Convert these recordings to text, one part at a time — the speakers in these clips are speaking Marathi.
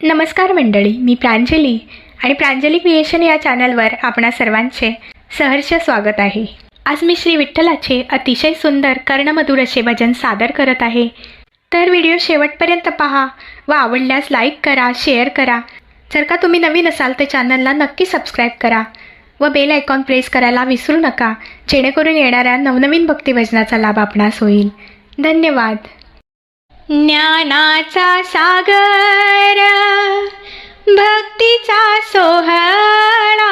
नमस्कार मंडळी, मी प्रांजली आणि प्रांजली क्रिएशन या चॅनलवर आपणा सर्वांचे सहर्ष स्वागत आहे। आज मी श्री विठ्ठलाचे अतिशय सुंदर कर्णमधुर असे भजन सादर करत आहे। तर व्हिडिओ शेवटपर्यंत पहा व आवडल्यास लाईक करा, शेअर करा। जर का तुम्ही नवीन असाल तर चॅनलला नक्की सबस्क्राईब करा व बेल आयकॉन प्रेस करायला विसरू नका, जेणेकरून येणाऱ्या नवनवीन भक्तिभजनाचा लाभ आपणास होईल। धन्यवाद। ज्ञानाचा सागर भक्तीचा सोहळा,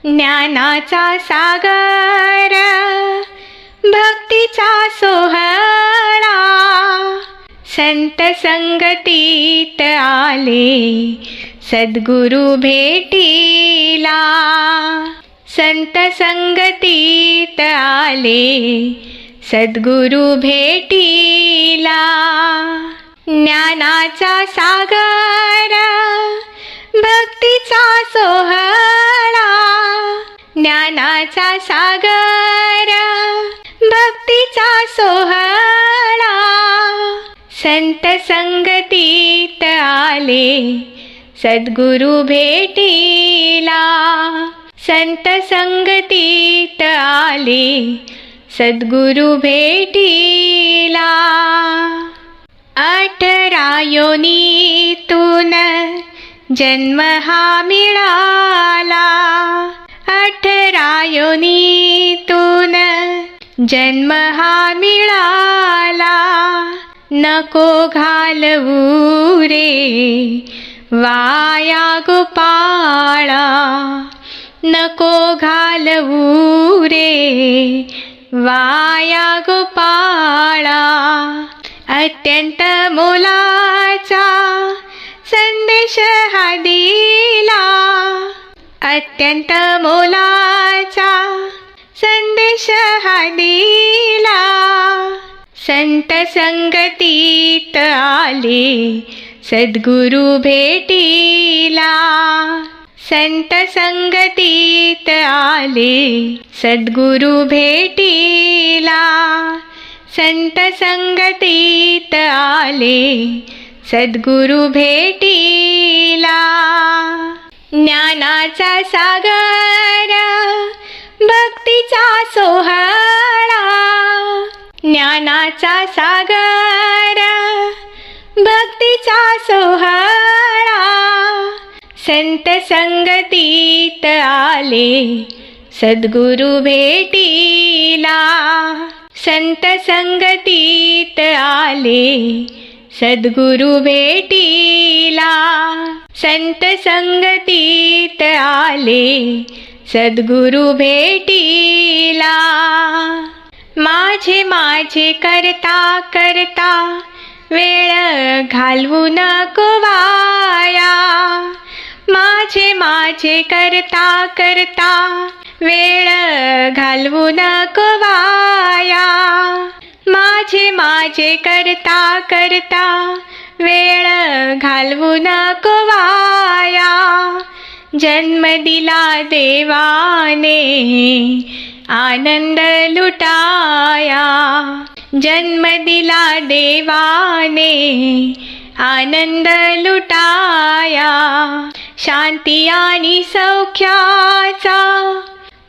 ज्ञानाचा सागर भक्तीचा सोहळा, संत संगतीत आले सद्गुरु भेटीला, संत संगतीत आले सद्गुरु भेटीला। ज्ञानाचा सागर भक्तीचा सोहळा, ज्ञानाचा सागर भक्तीचा सोहळा, संत संगतीत आले सद्गुरु भेटीला, संत संगतीत आले सद्गुरु भेटीला। 18 योनीतून जन्म हा मिळाला, 18 योनीतून जन्म हा मिळाला, नको घालवू रे वाया गोपाळा, नको घालवू रे वाया गोपाळा। अत्यंत मोलाचा संदेश हा दिला, अत्यंत मोलाचा संदेश हा दिला, संत संगतीत आले सद्गुरु भेटीला, संत संगतीत आले सद्गुरु भेटीला, संत संगतीत आले सद्गुरु भेटीला। ज्ञानाचा सागर भक्तीचा सोहळा, ज्ञानाचा सागर भक्तीचा सोहळा, संत संगतीत आले सद्गुरु भेटीला, संत संगतीत आले सद्गुरु भेटीला, संत संगतीत आले सद्गुरु भेटीला। माझे माझे करता करता वेळ घालवू नको वाया, माझे माझे करता करता वेळ घालवू नको वाया, माझे माझे करता करता वेळ घालवू नको वाया, जन्म दिला देवाने आनंद लुटाया, जन्म दिला देवाने आनंद लुटाया, शांती आणि सौख्याचा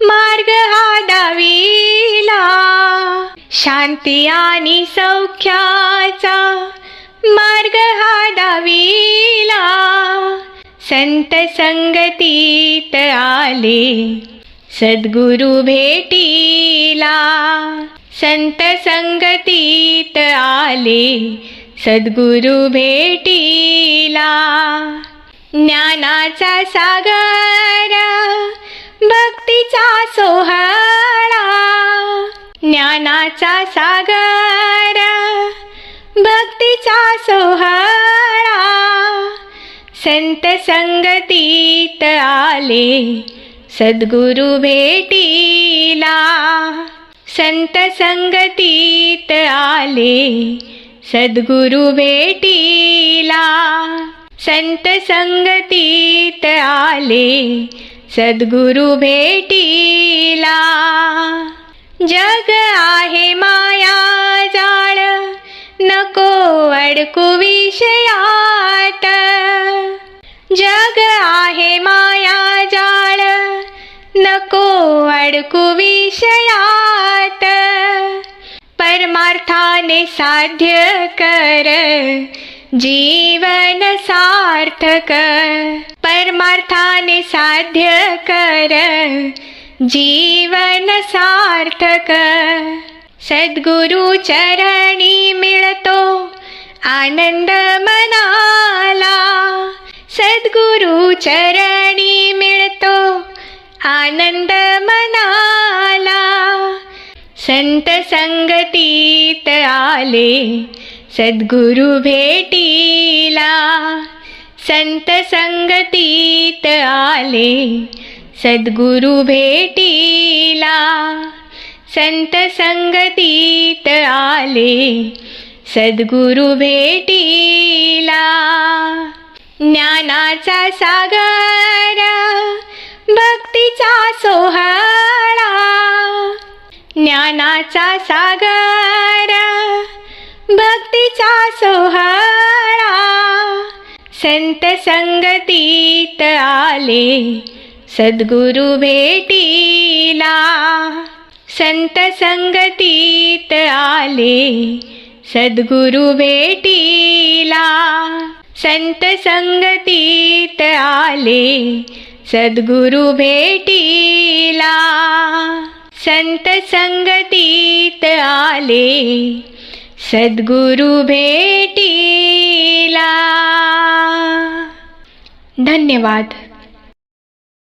मार्ग हा दाविला, शांती आणि सौख्याचा मार्ग हा दाविला, संत संगतीत आले सद्गुरु भेटीला, संत संगतीत आले सद्गुरु भेटीला। ज्ञानाचा सागर भक्तीचा सोहळा, ज्ञानाचा सागर भक्तीचा सोहळा, संत संगतीत आले सद्गुरु भेटीला, संत संगतीत आले सद्गुरु भेटीला, संत संगतीत आले सद्गुरु भेटीला। जग आहे माया जाळ, नको अडकू विषयात, अडकू विषयात, परमार्थाने साध्य कर जीवन सार्थक, परमार्थाने साध्य कर जीवन सार्थक। सद्गुरु चरणी मिळतो आनंद मनाला, सद्गुरु चरणी मिळतो आनंद मनाला। संत संगतीत आले सद्गुरु भेटीला, संत संगतीत आले सद्गुरु भेटीला, संत संगतीत आले सद्गुरु भेटीला। ज्ञानाचा सागर भक्तीचा सोहळा, ज्ञानाचा सागर भक्तीचा सोहळा। संत संगतीत आले सद्गुरु भेटीला, संत संगतीत आले सद्गुरु भेटीला, संत संगतीत आले सद्गुरु भेटीला, संत संगतीत आले सद्गुरु भेटीला। धन्यवाद।